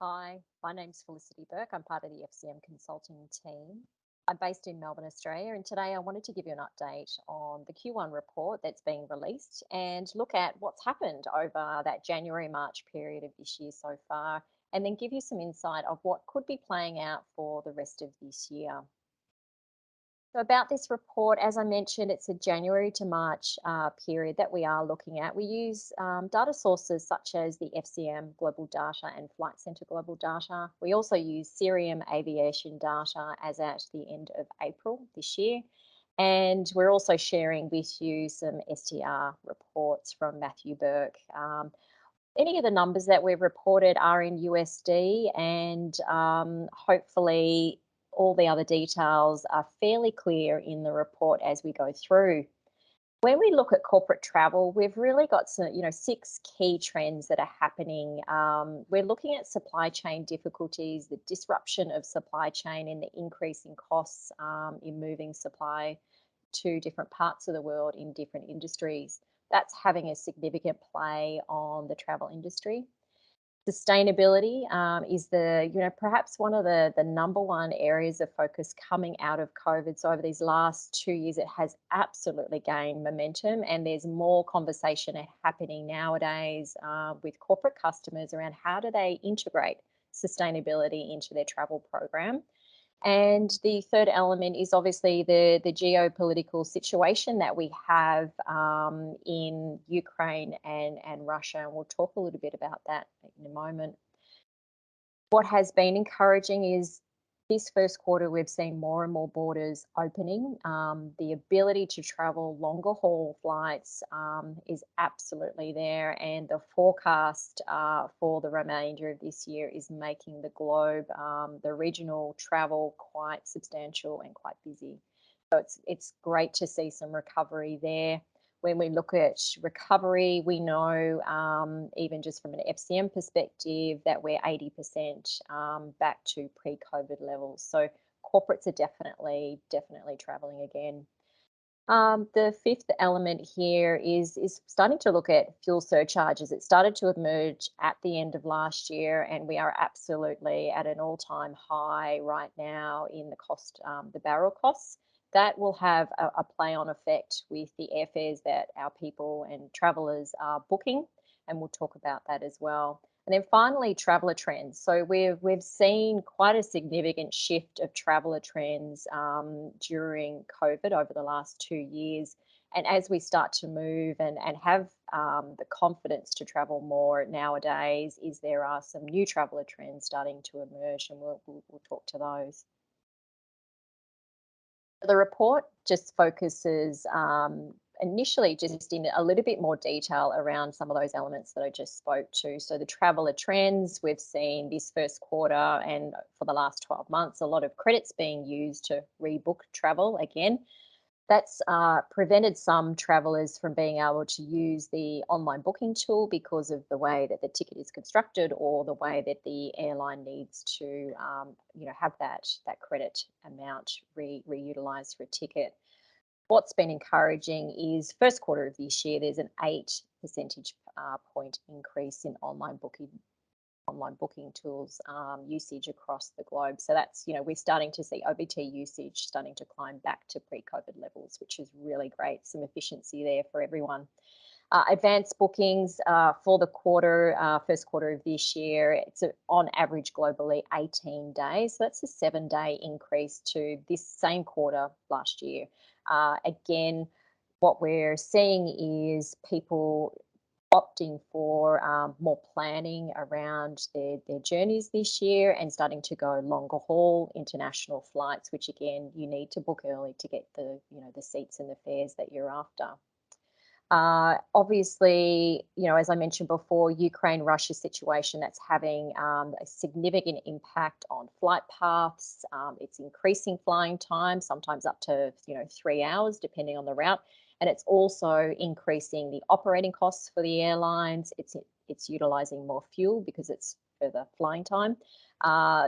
Hi, my name's Felicity Burke. I'm part of the FCM Consulting team. I'm based in Melbourne, Australia, and today I wanted to give you an update on the Q1 report that's being released and look at what's happened over that January-March period of this year so far, and then give you some insight of what could be playing out for the rest of this year. So about this report, as I mentioned, it's a January to March period that we are looking at. We use data sources such as the FCM Global Data and Flight Centre Global Data. We also use Cirium aviation data as at the end of April this year. And we're also sharing with you some STR reports from Matthew Burke. Any of the numbers that we've reported are in USD, and hopefully all the other details are fairly clear in the report as we go through. When we look at corporate travel, we've really got some, six key trends that are happening. We're looking at supply chain difficulties, the disruption of supply chain, and the increase in costs in moving supply to different parts of the world in different industries. That's having a significant play on the travel industry. Sustainability is perhaps one of the number one areas of focus coming out of COVID. So over these last 2 years, it has absolutely gained momentum, and there's more conversation happening nowadays with corporate customers around how do they integrate sustainability into their travel program. And the third element is obviously the geopolitical situation that we have in Ukraine and Russia. And we'll talk a little bit about that in a moment. What has been encouraging is this first quarter, we've seen more and more borders opening. The ability to travel longer haul flights is absolutely there, and the forecast for the remainder of this year is making the globe, the regional travel, quite substantial and quite busy. So it's great to see some recovery there. When we look at recovery, we know even just from an FCM perspective that we're 80% back to pre-COVID levels. So corporates are definitely traveling again. The fifth element here is starting to look at fuel surcharges. It started to emerge at the end of last year, and we are absolutely at an all-time high right now in the cost, the barrel costs. That will have a play-on effect with the airfares that our people and travellers are booking, and we'll talk about that as well. And then finally, traveller trends. So we've seen quite a significant shift of traveller trends during COVID over the last 2 years. And as we start to move and have the confidence to travel more nowadays, there are some new traveller trends starting to emerge, and we'll talk to those. The report just focuses initially just in a little bit more detail around some of those elements that I just spoke to. So the traveller trends, we've seen this first quarter and for the last 12 months, a lot of credits being used to rebook travel again. That's prevented some travellers from being able to use the online booking tool because of the way that the ticket is constructed or the way that the airline needs to, have that credit amount reutilised for a ticket. What's been encouraging is first quarter of this year, there's an 8 percentage point increase in online booking tools usage across the globe. So that's, we're starting to see OBT usage starting to climb back to pre-COVID levels, which is really great. Some efficiency there for everyone. Advanced bookings for the first quarter of this year, it's on average globally 18 days. So that's a 7-day increase to this same quarter last year. Again, what we're seeing is people opting for more planning around their journeys this year and starting to go longer haul international flights, which again, you need to book early to get the seats and the fares that you're after. Obviously, as I mentioned before, Ukraine-Russia situation, that's having a significant impact on flight paths. It's increasing flying time, sometimes up to 3 hours, depending on the route. And it's also increasing the operating costs for the airlines. It's utilising more fuel because it's further flying time.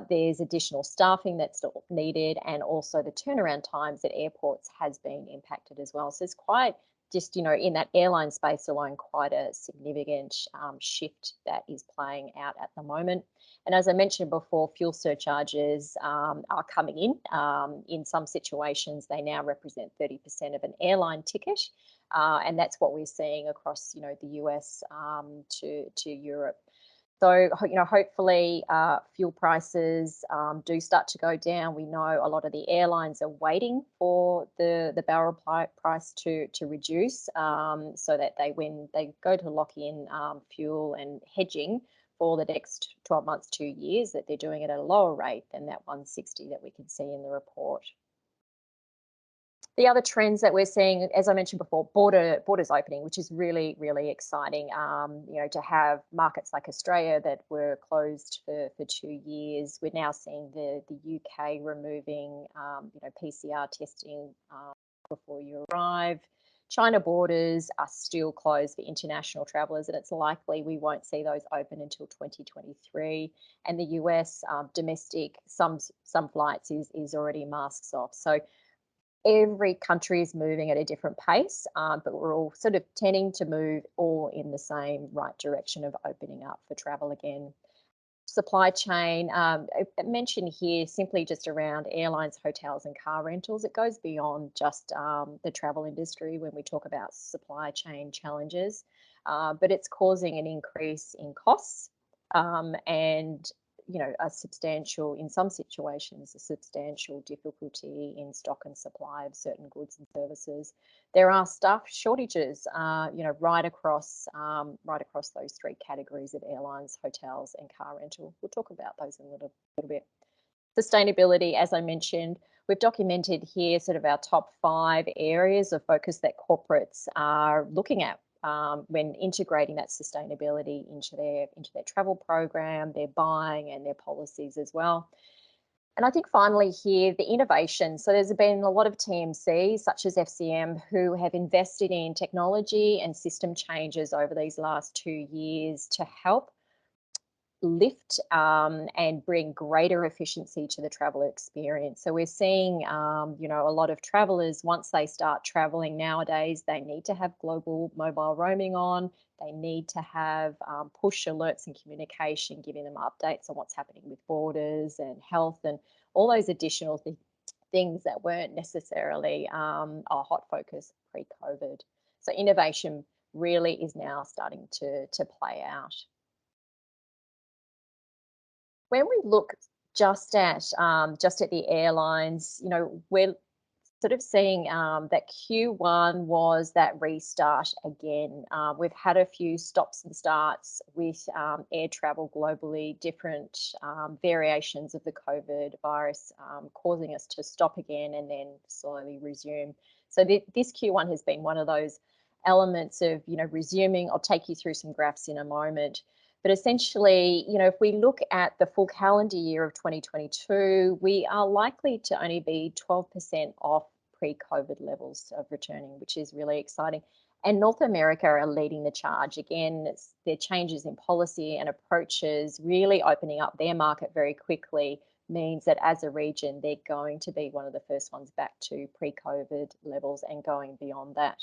There's additional staffing that's needed, and also the turnaround times at airports has been impacted as well. So it's quite just, in that airline space alone, quite a significant shift that is playing out at the moment. And as I mentioned before, fuel surcharges are coming in. In some situations, they now represent 30% of an airline ticket. And that's what we're seeing across, the US to Europe. So, hopefully fuel prices do start to go down. We know a lot of the airlines are waiting for the barrel price to reduce so that when they go to lock in fuel and hedging for the next 12 months, 2 years, that they're doing it at a lower rate than that 160 that we can see in the report. The other trends that we're seeing, as I mentioned before, borders opening, which is really, really exciting. To have markets like Australia that were closed for 2 years. We're now seeing the UK removing, PCR testing before you arrive. China borders are still closed for international travellers, and it's likely we won't see those open until 2023. And the US domestic, some flights is already masks off. So every country is moving at a different pace, but we're all sort of tending to move all in the same right direction of opening up for travel again. Supply chain, I mentioned here simply just around airlines, hotels and car rentals. It goes beyond just the travel industry when we talk about supply chain challenges, but it's causing an increase in costs and a substantial, in some situations, a substantial difficulty in stock and supply of certain goods and services. There are staff shortages, right across those three categories of airlines, hotels, and car rental. We'll talk about those in a little bit. Sustainability, as I mentioned, we've documented here sort of our top 5 areas of focus that corporates are looking at when integrating that sustainability into their travel program, their buying and their policies as well. And I think finally here, the innovation. So there's been a lot of TMCs such as FCM who have invested in technology and system changes over these last 2 years to help lift and bring greater efficiency to the traveller experience. So we're seeing, a lot of travellers, once they start travelling nowadays, they need to have global mobile roaming on. They need to have push alerts and communication, giving them updates on what's happening with borders and health and all those additional things that weren't necessarily a hot focus pre-COVID. So innovation really is now starting to play out. When we look just at the airlines, we're sort of seeing that Q1 was that restart again. We've had a few stops and starts with air travel globally, different variations of the COVID virus causing us to stop again and then slowly resume. So this Q1 has been one of those elements of, resuming. I'll take you through some graphs in a moment. But essentially, if we look at the full calendar year of 2022, we are likely to only be 12% off pre-COVID levels of returning, which is really exciting. And North America are leading the charge. Again, it's their changes in policy and approaches really opening up their market very quickly means that as a region, they're going to be one of the first ones back to pre-COVID levels and going beyond that.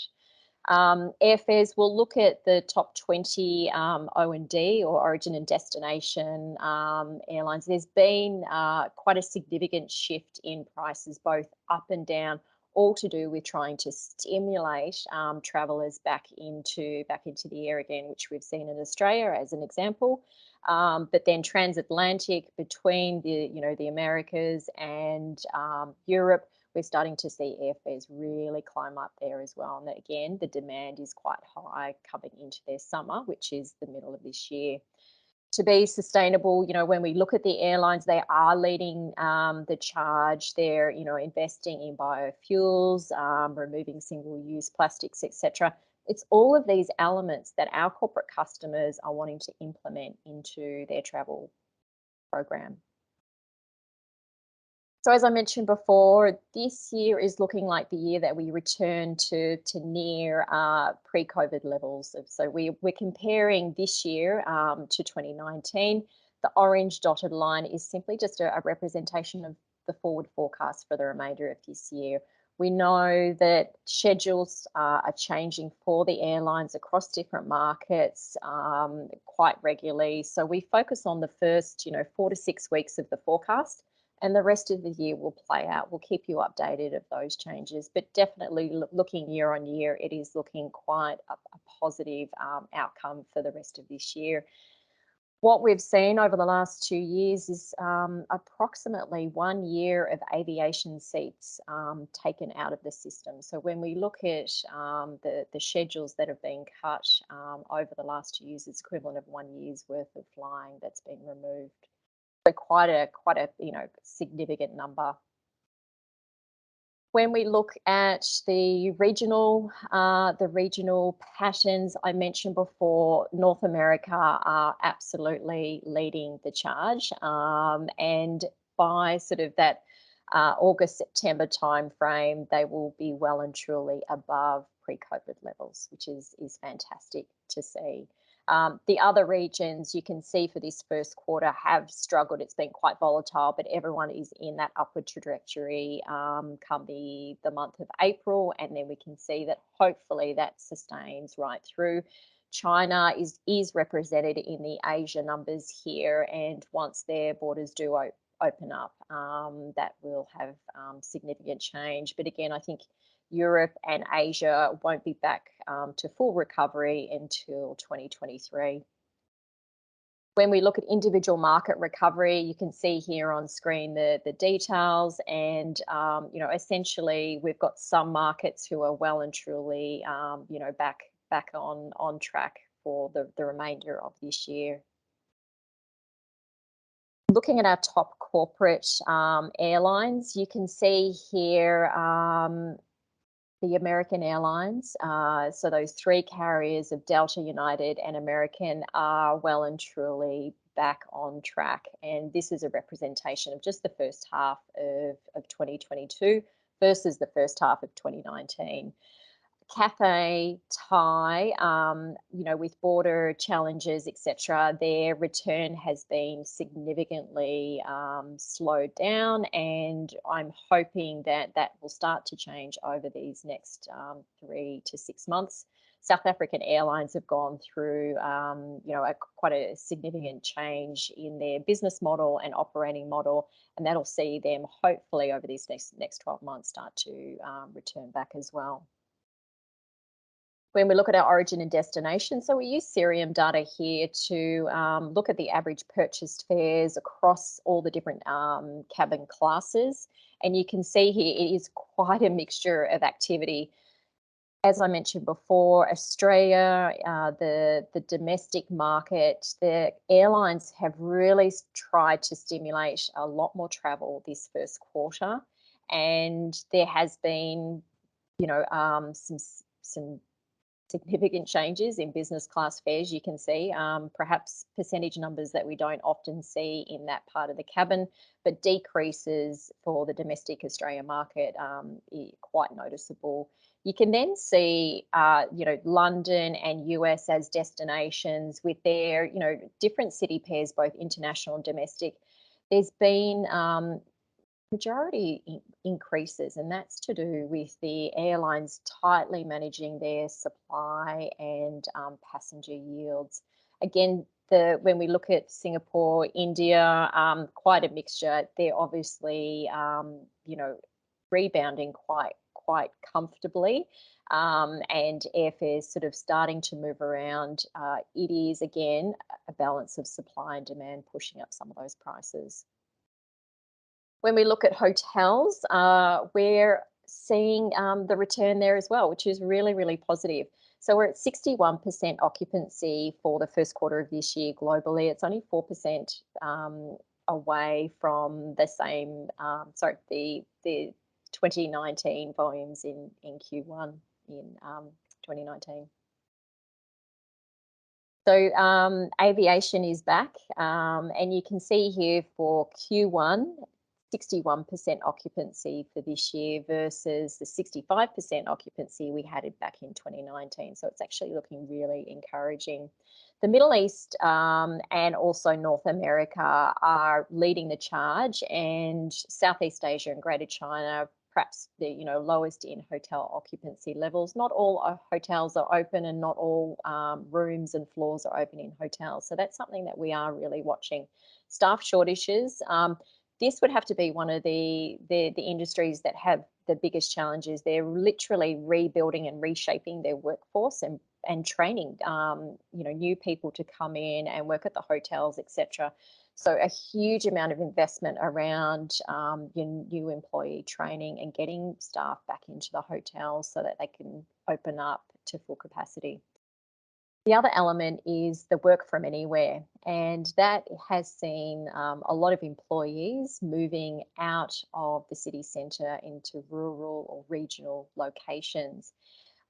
Airfares, we'll look at the top 20 O&D or origin and destination airlines. There's been quite a significant shift in prices, both up and down, all to do with trying to stimulate travellers back into the air again, which we've seen in Australia as an example. But then transatlantic between the Americas and Europe, we're starting to see airfares really climb up there as well. And again, the demand is quite high coming into their summer, which is the middle of this year. To be sustainable, when we look at the airlines, they are leading the charge. They're, investing in biofuels, removing single-use plastics, etc. It's all of these elements that our corporate customers are wanting to implement into their travel program. So as I mentioned before, this year is looking like the year that we return to near pre-COVID levels. So we're comparing this year to 2019. The orange dotted line is simply just a representation of the forward forecast for the remainder of this year. We know that schedules are changing for the airlines across different markets quite regularly. So we focus on the first, 4 to 6 weeks of the forecast, and the rest of the year will play out. We'll keep you updated of those changes, but definitely looking year on year, it is looking quite a positive outcome for the rest of this year. What we've seen over the last 2 years is approximately 1 year of aviation seats taken out of the system. So when we look at the schedules that have been cut over the last 2 years, it's equivalent of 1 year's worth of flying that's been removed. So quite a significant number. When we look at the regional patterns, I mentioned before, North America are absolutely leading the charge, and by sort of that August, September timeframe, they will be well and truly above pre-COVID levels, which is fantastic to see. The other regions you can see for this first quarter have struggled. It's been quite volatile, but everyone is in that upward trajectory come the month of April, and then we can see that hopefully that sustains right through. China is represented in the Asia numbers here, and once their borders do open up, that will have significant change. But again, I think Europe and Asia won't be back to full recovery until 2023. When we look at individual market recovery, you can see here on screen the details, and essentially we've got some markets who are well and truly back on track for the remainder of this year. Looking at our top corporate airlines, you can see here the American Airlines. So those 3 carriers of Delta, United, and American are well and truly back on track. And this is a representation of just the first half of 2022 versus the first half of 2019. Cathay, Thai, with border challenges, etc., their return has been significantly slowed down, and I'm hoping that will start to change over these next 3 to 6 months. South African Airlines have gone through, quite a significant change in their business model and operating model, and that'll see them hopefully over these next 12 months start to return back as well. When we look at our origin and destination, so we use Cirium data here to look at the average purchased fares across all the different cabin classes. And you can see here it is quite a mixture of activity. As I mentioned before, Australia, the domestic market, the airlines have really tried to stimulate a lot more travel this first quarter. And there has been, some significant changes in business class fares. You can see perhaps percentage numbers that we don't often see in that part of the cabin, but decreases for the domestic Australia market quite noticeable. You can then see, London and US as destinations with their, different city pairs, both international and domestic. There's been majority increases, and that's to do with the airlines tightly managing their supply and passenger yields. Again, when we look at Singapore, India, quite a mixture. They're obviously, rebounding quite comfortably, and airfares sort of starting to move around. It is again a balance of supply and demand pushing up some of those prices. When we look at hotels, we're seeing the return there as well, which is really, really positive. So we're at 61% occupancy for the first quarter of this year globally. It's only 4% away from the same, the 2019 volumes in Q1 in 2019. So aviation is back, and you can see here for Q1, 61% occupancy for this year versus the 65% occupancy we had back in 2019. So it's actually looking really encouraging. The Middle East and also North America are leading the charge, and Southeast Asia and Greater China perhaps the lowest in hotel occupancy levels. Not all hotels are open, and not all rooms and floors are open in hotels. So that's something that we are really watching. Staff shortages. This would have to be one of the industries that have the biggest challenges. They're literally rebuilding and reshaping their workforce and training new people to come in and work at the hotels, etc. So a huge amount of investment around your new employee training and getting staff back into the hotels so that they can open up to full capacity. The other element is the work from anywhere, and that has seen a lot of employees moving out of the city centre into rural or regional locations.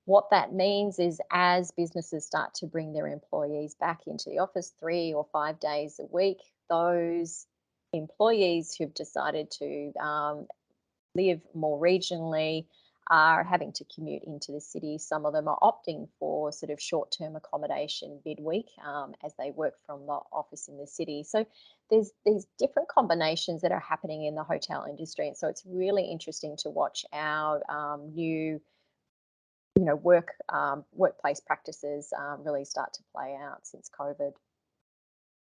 What that means is, as businesses start to bring their employees back into the office 3 or 5 days a week, those employees who've decided to live more regionally are having to commute into the city. Some of them are opting for sort of short-term accommodation midweek as they work from the office in the city. So there's these different combinations that are happening in the hotel industry, and so it's really interesting to watch our new workplace practices really start to play out since COVID.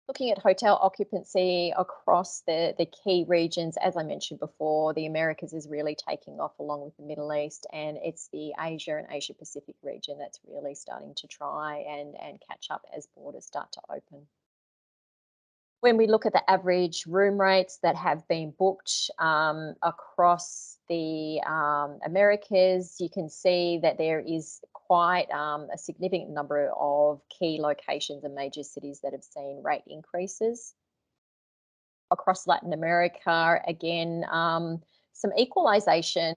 Looking at hotel occupancy across the key regions, as I mentioned before, the Americas is really taking off along with the Middle East, and it's the Asia and Asia Pacific region that's really starting to try and catch up as borders start to open. When we look at the average room rates that have been booked across the Americas, you can see that there is quite a significant number of key locations and major cities that have seen rate increases. Across Latin America, again, some equalisation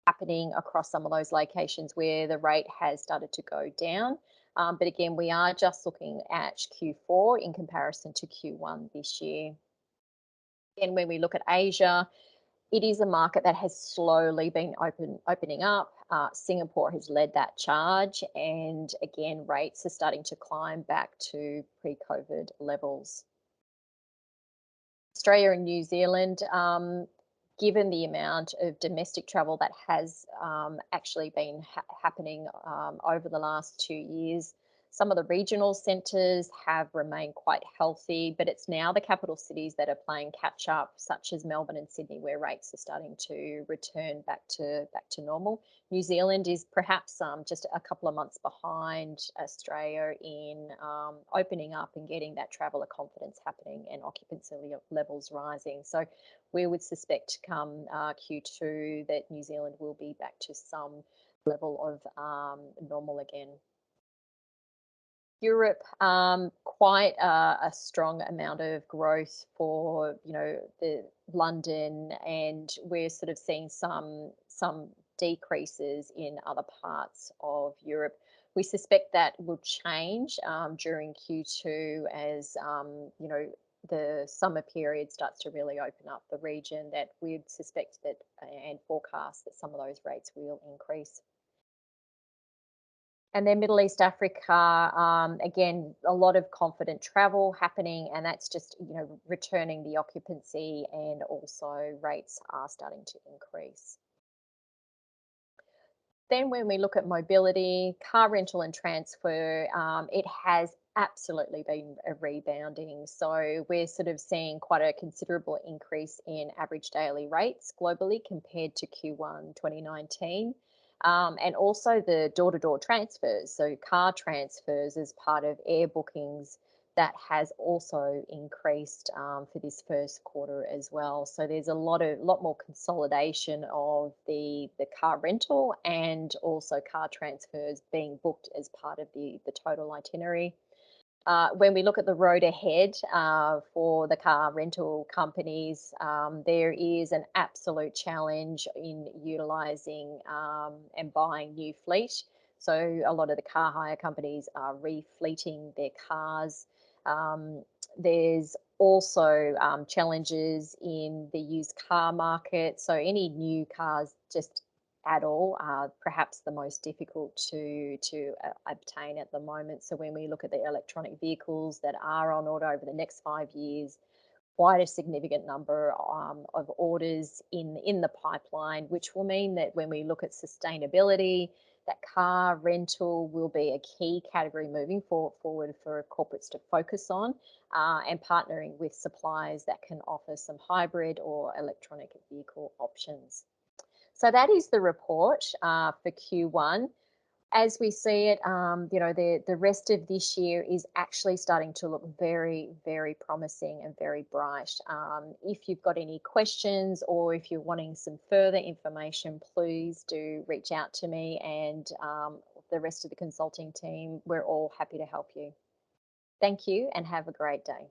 happening across some of those locations where the rate has started to go down. But again, we are just looking at Q4 in comparison to Q1 this year. And when we look at Asia, it is a market that has slowly been opening up. Singapore has led that charge, and again, rates are starting to climb back to pre-COVID levels. Australia and New Zealand, given the amount of domestic travel that has actually been happening over the last 2 years, some of the regional centres have remained quite healthy, but it's now the capital cities that are playing catch up, such as Melbourne and Sydney, where rates are starting to return back to normal. New Zealand is perhaps just a couple of months behind Australia in opening up and getting that traveller confidence happening and occupancy levels rising. So we would suspect come Q2 that New Zealand will be back to some level of normal again. Europe, quite a strong amount of growth for the London, and we're sort of seeing some decreases in other parts of Europe. We suspect that will change during Q2 as the summer period starts to really open up the region. That we'd suspect that and forecast that some of those rates will increase. And then Middle East Africa, again, a lot of confident travel happening, and that's just returning the occupancy, and also rates are starting to increase. Then when we look at mobility, car rental and transfer, it has absolutely been rebounding. So we're sort of seeing quite a considerable increase in average daily rates globally compared to Q1 2019. And also the door-to-door transfers, so car transfers as part of air bookings, that has also increased for this first quarter as well. So there's a lot more consolidation of the car rental and also car transfers being booked as part of the total itinerary. When we look at the road ahead for the car rental companies, there is an absolute challenge in utilising and buying new fleet. So a lot of the car hire companies are refleeting their cars. There's also challenges in the used car market. So any new cars just at all are perhaps the most difficult to obtain at the moment. So when we look at the electronic vehicles that are on order over the next 5 years, quite a significant number of orders in the pipeline, which will mean that when we look at sustainability, that car rental will be a key category moving forward for corporates to focus on, and partnering with suppliers that can offer some hybrid or electronic vehicle options. So that is the report for Q1. As we see it, the rest of this year is actually starting to look very, very promising and very bright. If you've got any questions or if you're wanting some further information, please do reach out to me and the rest of the consulting team. We're all happy to help you. Thank you and have a great day.